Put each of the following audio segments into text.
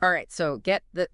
All right, so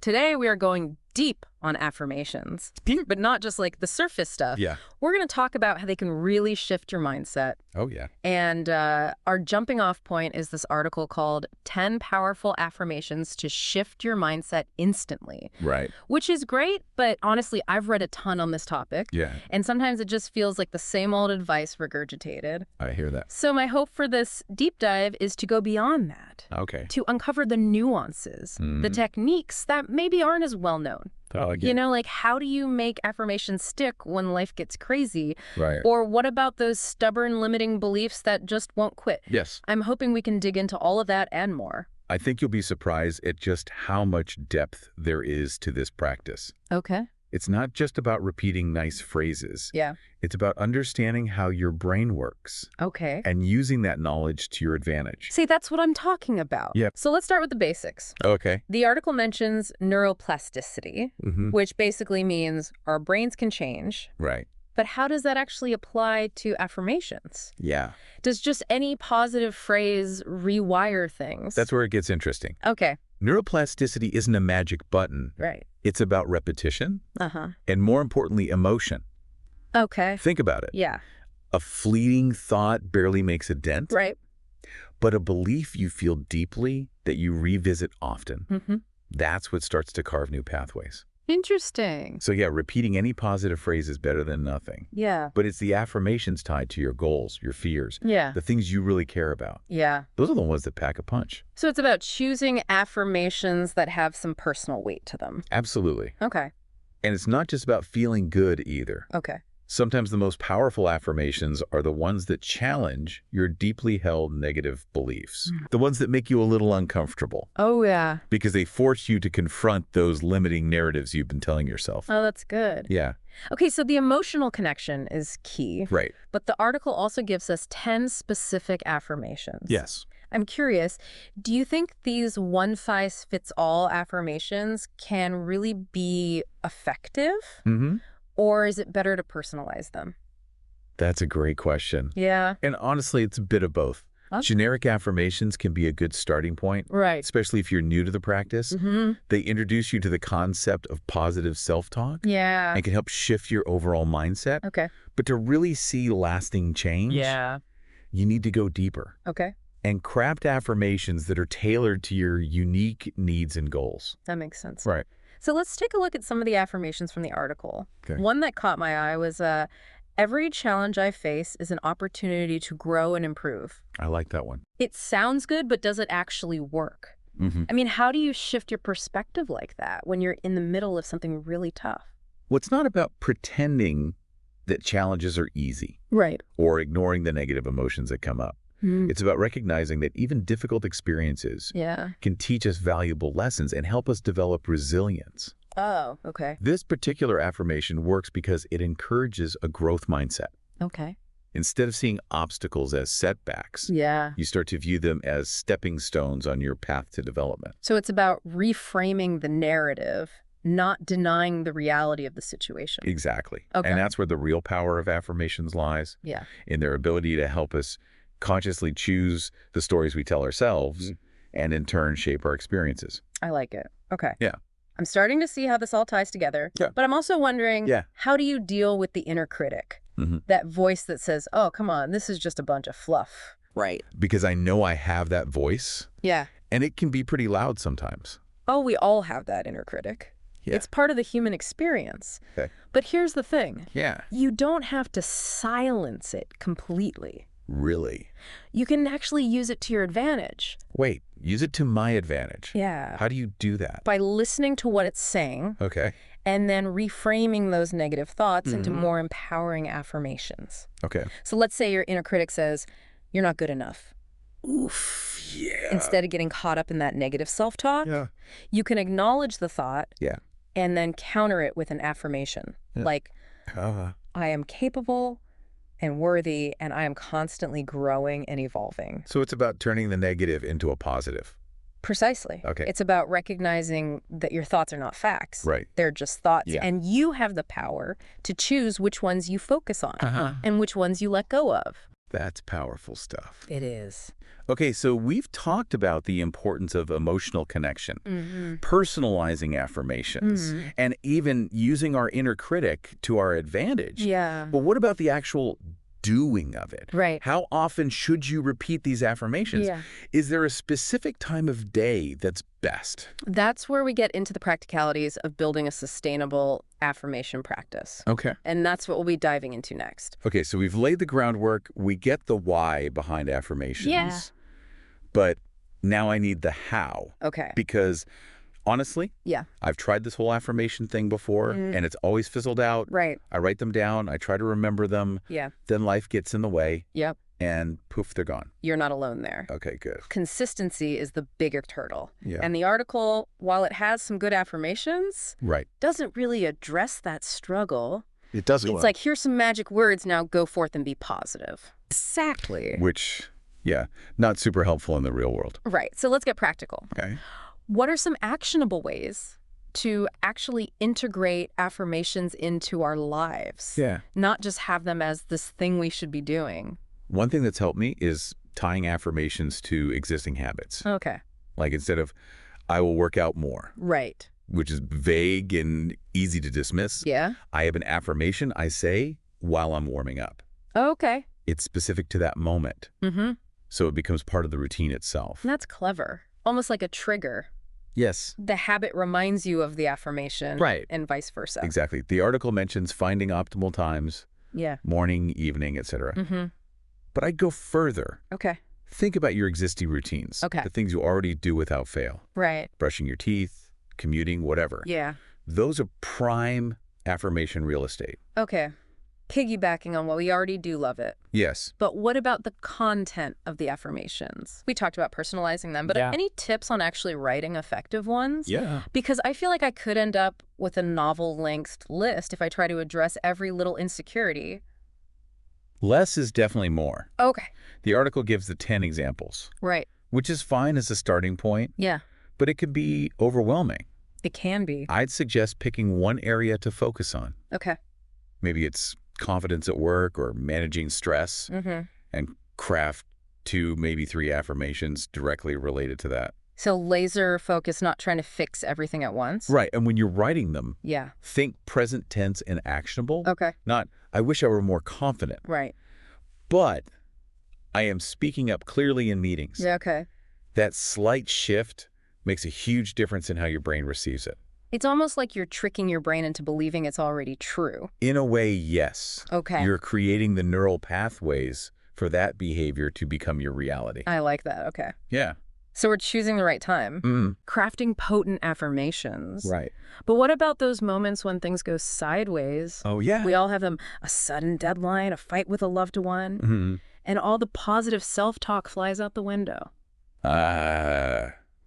today we are going deep on affirmations, but not just like the surface stuff. Yeah. We're going to talk about how they can really shift your mindset. Oh, yeah. And our jumping off point is this article called 10 Powerful Affirmations to Shift Your Mindset Instantly. Right. Which is great, but honestly, I've read a ton on this topic. Yeah. And sometimes it just feels like the same old advice regurgitated. I hear that. So my hope for this deep dive is to go beyond that. Okay. To uncover the nuances, the techniques that maybe aren't as well known. Oh, I get You know, like how do you make affirmations stick when life gets crazy? Right. Or what about those stubborn limiting beliefs that just won't quit? Yes. I'm hoping we can dig into all of that and more. I think you'll be surprised at just how much depth there is to this practice. Okay. It's not just about repeating nice phrases. Yeah. It's about understanding how your brain works Okay. and using that knowledge to your advantage. See, that's what I'm talking about. Yep. So let's start with the basics. Okay. The article mentions neuroplasticity, which basically means our brains can change. Right. But how does that actually apply to affirmations? Yeah. Does just any positive phrase rewire things? That's where it gets interesting. Okay. Neuroplasticity isn't a magic button. Right. It's about repetition Uh-huh. and, more importantly, emotion. Okay. Think about it. Yeah. A fleeting thought barely makes a dent, Right. but a belief you feel deeply that you revisit often. That's what starts to carve new pathways. Interesting. So yeah, repeating any positive phrase is better than nothing. Yeah. But it's the affirmations tied to your goals, your fears, Yeah. the things you really care about. Yeah. Those are the ones that pack a punch. So it's about choosing affirmations that have some personal weight to them. Absolutely. Okay. And it's not just about feeling good either. Okay. Sometimes the most powerful affirmations are the ones that challenge your deeply held negative beliefs. The ones that make you a little uncomfortable Oh, yeah. because they force you to confront those limiting narratives you've been telling yourself. Oh, that's good. Yeah, Okay, so the emotional connection is key. right. But the article also gives us 10 specific affirmations. Yes. I'm curious, do you think these one-size-fits-all affirmations can really be effective? Or is it better to personalize them? That's a great question. Yeah. And honestly, it's a bit of both. Okay. Generic affirmations can be a good starting point, Right. especially if you're new to the practice. They introduce you to the concept of positive self-talk Yeah. and can help shift your overall mindset. Okay. But to really see lasting change, Yeah. you need to go deeper Okay. and craft affirmations that are tailored to your unique needs and goals. That makes sense. Right. So let's take a look at some of the affirmations from the article. Okay. One that caught my eye was, every challenge I face is an opportunity to grow and improve. I like that one. It sounds good, but does it actually work? I mean, how do you shift your perspective like that when you're in the middle of something really tough? Well, it's not about pretending that challenges are easy Right. or ignoring the negative emotions that come up. It's about recognizing that even difficult experiences Yeah. can teach us valuable lessons and help us develop resilience. Oh, okay. This particular affirmation works because it encourages a growth mindset. Okay. Instead of seeing obstacles as setbacks, Yeah. you start to view them as stepping stones on your path to development. So it's about reframing the narrative, not denying the reality of the situation. Exactly. Okay. And that's where the real power of affirmations lies, Yeah. in their ability to help us consciously choose the stories we tell ourselves and in turn shape our experiences. I like it. Okay. Yeah. I'm starting to see how this all ties together. Yeah. But I'm also wondering, Yeah. how do you deal with the inner critic? That voice that says, oh, come on, this is just a bunch of fluff. Right. Because I know I have that voice, Yeah. and it can be pretty loud sometimes. Oh, we all have that inner critic. Yeah. It's part of the human experience. Okay. But here's the thing. Yeah. You don't have to silence it completely. Really? You can actually use it to your advantage. Wait, use it to my advantage. Yeah. How do you do that? By listening to what it's saying Okay. and then reframing those negative thoughts into more empowering affirmations. Okay. So let's say your inner critic says, you're not good enough. Oof, yeah. Instead of getting caught up in that negative self-talk, Yeah. you can acknowledge the thought Yeah. and then counter it with an affirmation. Like, I am capable and worthy, and I am constantly growing and evolving. So it's about turning the negative into a positive. Precisely. Okay. It's about recognizing that your thoughts are not facts. Right. They're just thoughts. Yeah. And you have the power to choose which ones you focus on and which ones you let go of. That's powerful stuff. It is. Okay, so we've talked about the importance of emotional connection, personalizing affirmations, and even using our inner critic to our advantage. Yeah. But what about the actual doing of it? Right. How often should you repeat these affirmations? Yeah. Is there a specific time of day that's best? That's where we get into the practicalities of building a sustainable affirmation practice. Okay. And that's what we'll be diving into next. Okay, so we've laid the groundwork. We get the why behind affirmations. Yeah. But now I need the how. Okay. Because honestly, Yeah. I've tried this whole affirmation thing before, and it's always fizzled out. Right. I write them down. I try to remember them. Yeah. Then life gets in the way, Yep. and poof, they're gone. You're not alone there. Okay, good. Consistency is the bigger turtle. Yeah. And the article, while it has some good affirmations, Right. doesn't really address that struggle. It doesn't. It's like, here's some magic words, now go forth and be positive. Exactly. Which, yeah, not super helpful in the real world. Right. So let's get practical. Okay. What are some actionable ways to actually integrate affirmations into our lives? Yeah. Not just have them as this thing we should be doing. One thing that's helped me is tying affirmations to existing habits. Okay. Like instead of, I will work out more, Right. which is vague and easy to dismiss. Yeah. I have an affirmation I say while I'm warming up. Okay. It's specific to that moment. Mm-hmm. So it becomes part of the routine itself. That's clever. Almost like a trigger. Yes. The habit reminds you of the affirmation. Right. And vice versa. Exactly. The article mentions finding optimal times, Yeah. morning, evening, etc. Mm-hmm. But I'd go further. Okay. Think about your existing routines. Okay. The things you already do without fail. Right. Brushing your teeth, commuting, whatever. Yeah. Those are prime affirmation real estate. Okay. Piggybacking on what we already do, love it. Yes. But what about the content of the affirmations? We talked about personalizing them, but any tips on actually writing effective ones? Yeah. Because I feel like I could end up with a novel-length list if I try to address every little insecurity. Less is definitely more. Okay. The article gives the 10 examples, Right. which is fine as a starting point, Yeah. but it can be overwhelming. It can be. I'd suggest picking one area to focus on. Okay. Maybe it's confidence at work or managing stress, and craft 2, maybe 3 affirmations directly related to that. So laser focus, not trying to fix everything at once? Right. And when you're writing them, Yeah. think present tense and actionable. Okay. Not, I wish I were more confident, Right. but I am speaking up clearly in meetings. Yeah, okay. That slight shift makes a huge difference in how your brain receives it. It's almost like you're tricking your brain into believing it's already true. In a way, yes. Okay. You're creating the neural pathways for that behavior to become your reality. I like that. Okay. Yeah. So we're choosing the right time. Crafting potent affirmations. Right. But what about those moments when things go sideways? Oh, yeah. We all have them. A sudden deadline, a fight with a loved one, and all the positive self-talk flies out the window.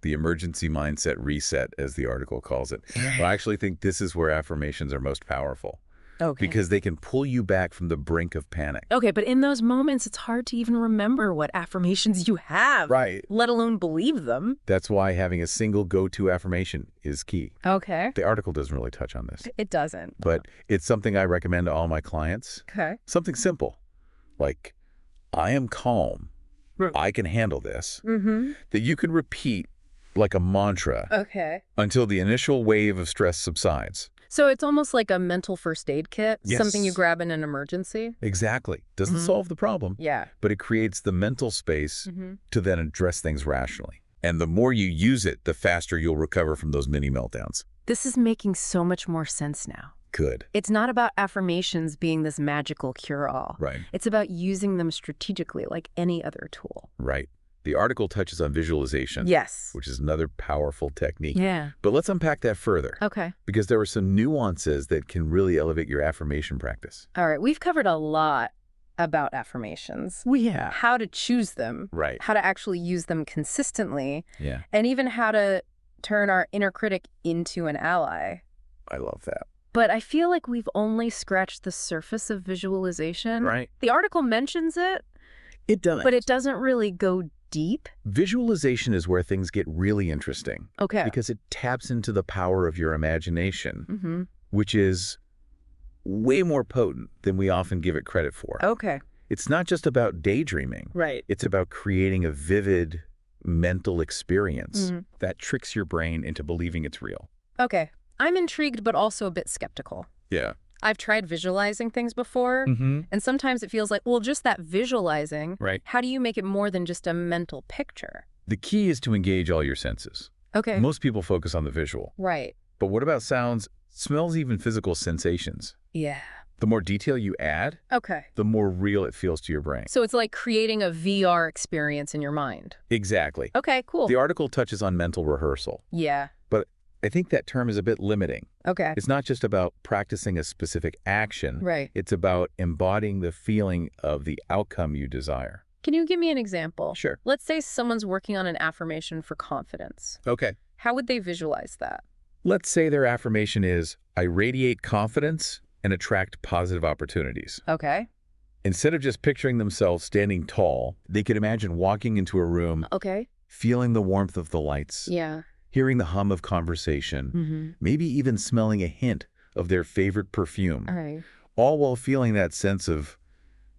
The emergency mindset reset, as the article calls it. Well, I actually think this is where affirmations are most powerful. Okay. Because they can pull you back from the brink of panic. Okay, but in those moments, it's hard to even remember what affirmations you have. Right. Let alone believe them. That's why having a single go-to affirmation is key. Okay. The article doesn't really touch on this, It doesn't. but it's something I recommend to all my clients. Okay. Something simple, like, I am calm. I can handle this. That you can repeat like a mantra Okay. until the initial wave of stress subsides. So it's almost like a mental first aid kit, Yes. something you grab in an emergency. Exactly. Doesn't solve the problem, Yeah. but it creates the mental space to then address things rationally. And the more you use it, the faster you'll recover from those mini meltdowns. This is making so much more sense now. Good. It's not about affirmations being this magical cure-all. Right. It's about using them strategically like any other tool. Right. The article touches on visualization, Yes. which is another powerful technique. Yeah. But let's unpack that further, Okay. because there are some nuances that can really elevate your affirmation practice. All right. We've covered a lot about affirmations. Yeah. How to choose them. Right. How to actually use them consistently. Yeah. And even how to turn our inner critic into an ally. I love that. But I feel like we've only scratched the surface of visualization. Right. The article mentions it, It does. but it doesn't really go deep. Visualization is where things get really interesting. Okay. Because it taps into the power of your imagination, which is way more potent than we often give it credit for. Okay. It's not just about daydreaming. Right. It's about creating a vivid mental experience that tricks your brain into believing it's real. Okay. I'm intrigued, but also a bit skeptical. Yeah. I've tried visualizing things before, and sometimes it feels like, well, just that visualizing, Right. how do you make it more than just a mental picture? The key is to engage all your senses. Okay. Most people focus on the visual. Right. But what about sounds, smells, even physical sensations? Yeah. The more detail you add, Okay. the more real it feels to your brain. So it's like creating a VR experience in your mind. Exactly. Okay, cool. The article touches on mental rehearsal, Yeah. but I think that term is a bit limiting. Okay. It's not just about practicing a specific action. Right. It's about embodying the feeling of the outcome you desire. Can you give me an example? Sure. Let's say someone's working on an affirmation for confidence. Okay. How would they visualize that? Let's say their affirmation is, I radiate confidence and attract positive opportunities. Okay. Instead of just picturing themselves standing tall, they could imagine walking into a room, Okay. feeling the warmth of the lights, Yeah. hearing the hum of conversation, maybe even smelling a hint of their favorite perfume, All right. all while feeling that sense of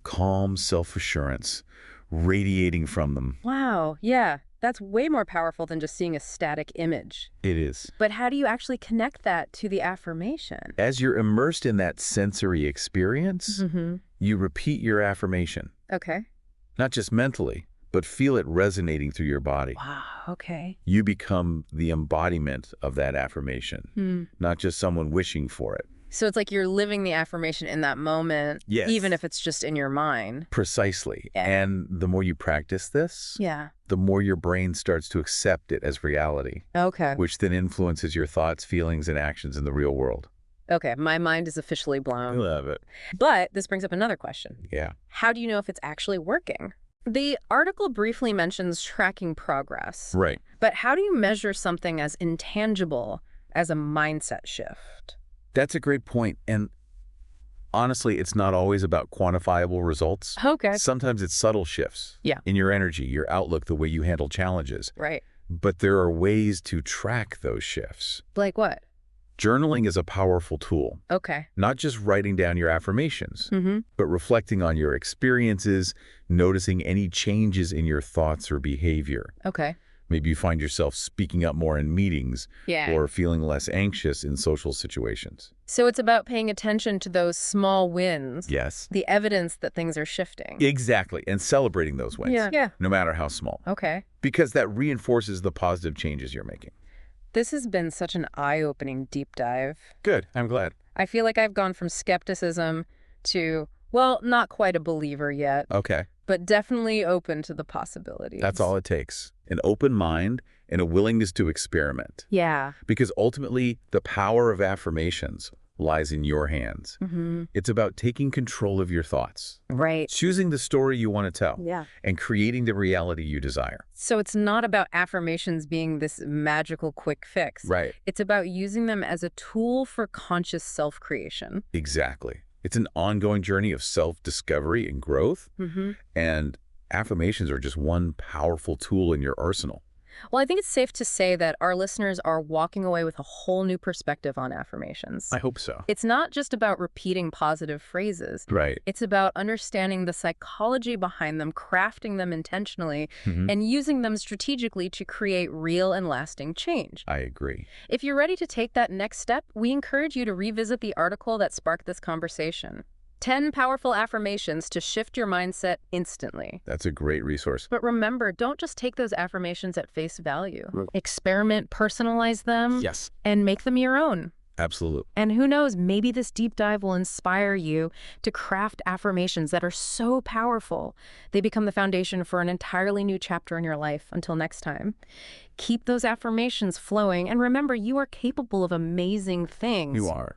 calm self-assurance radiating from them. Wow. Yeah. That's way more powerful than just seeing a static image. It is. But how do you actually connect that to the affirmation? As you're immersed in that sensory experience, you repeat your affirmation, Okay. not just mentally, but feel it resonating through your body. Wow. Okay. You become the embodiment of that affirmation, not just someone wishing for it. So it's like you're living the affirmation in that moment, Yes. even if it's just in your mind. Precisely. Yeah. And the more you practice this, Yeah. the more your brain starts to accept it as reality, Okay. which then influences your thoughts, feelings, and actions in the real world. Okay. My mind is officially blown. love it. But this brings up another question. Yeah. How do you know if it's actually working? The article briefly mentions tracking progress. Right. But how do you measure something as intangible as a mindset shift? That's a great point. And honestly, it's not always about quantifiable results. Okay. Sometimes it's subtle shifts in your energy, your outlook, the way you handle challenges. Right. But there are ways to track those shifts. Like what? Journaling is a powerful tool, Okay. not just writing down your affirmations, but reflecting on your experiences, noticing any changes in your thoughts or behavior. Okay. Maybe you find yourself speaking up more in meetings Yeah. or feeling less anxious in social situations. So it's about paying attention to those small wins. Yes. The evidence that things are shifting. Exactly. And celebrating those wins, Yeah. no matter how small, Okay. because that reinforces the positive changes you're making. This has been such an eye-opening deep dive. Good. I'm glad. I feel like I've gone from skepticism to, well, not quite a believer yet, Okay. but definitely open to the possibilities. That's all it takes. An open mind and a willingness to experiment. Yeah. Because ultimately, the power of affirmations lies in your hands. It's about taking control of your thoughts, Right. choosing the story you want to tell, Yeah. and creating the reality you desire. So it's not about affirmations being this magical quick fix. Right. It's about using them as a tool for conscious self-creation. Exactly. It's an ongoing journey of self-discovery and growth, and affirmations are just one powerful tool in your arsenal. Well, I think it's safe to say that our listeners are walking away with a whole new perspective on affirmations. I hope so. It's not just about repeating positive phrases. Right. It's about understanding the psychology behind them, crafting them intentionally, and using them strategically to create real and lasting change. I agree. If you're ready to take that next step, we encourage you to revisit the article that sparked this conversation. 10 powerful affirmations to shift your mindset instantly. That's a great resource. But remember, don't just take those affirmations at face value. Experiment, personalize them, Yes. and make them your own. Absolutely. And who knows, maybe this deep dive will inspire you to craft affirmations that are so powerful, they become the foundation for an entirely new chapter in your life. Until next time, keep those affirmations flowing, and remember, you are capable of amazing things. You are.